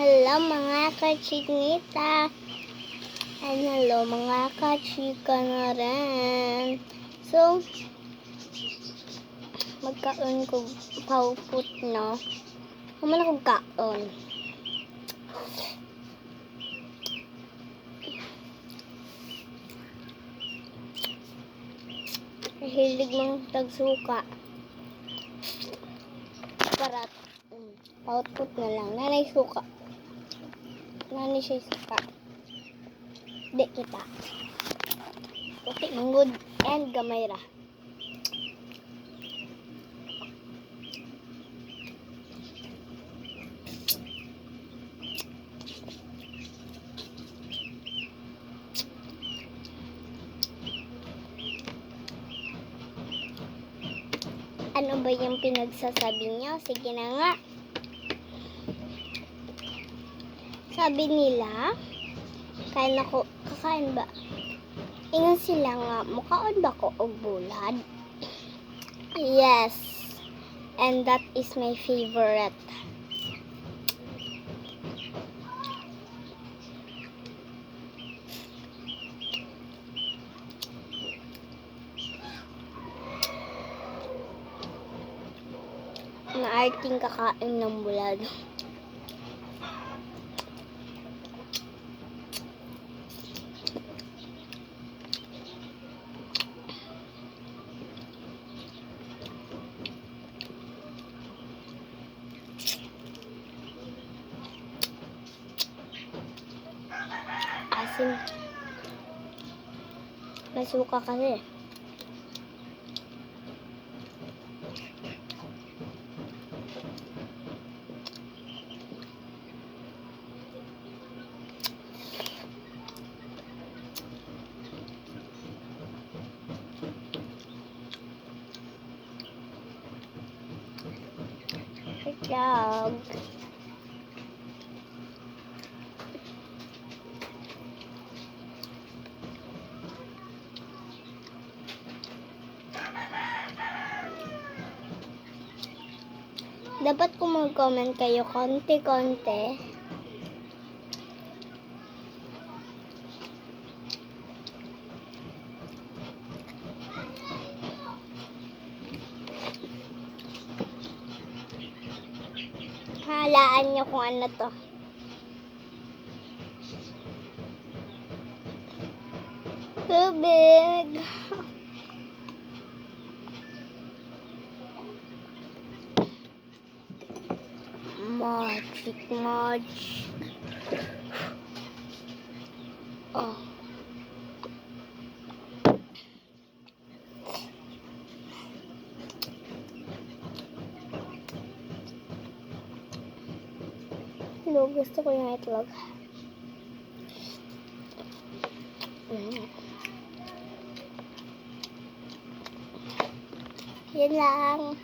Hello mga kachiknita. And hello mga kachika na rin. So, magkaon ko paupot, no? Kumala kong kaon. Hilig mong tagsuka. Parat. Paupot na lang. Nanay suka. Nanay siya suka. Di kita. Puti manggod and gamay ra. Ano ba yung pinagsasabi niyo? Sige na nga. Sabi nila, kakain ba? Ingon sila nga, mukaon ba ko og bulad? Yes. And that is my favorite. Naarting kakain ng bulad. Asim. May suka kasi. Good job. Dapat kung mag-comment kayo konti-konti. Halaan nyo kung ano to. Tubig. Magic. Oh. Hello, gusto ko yung itlog. Yan lang.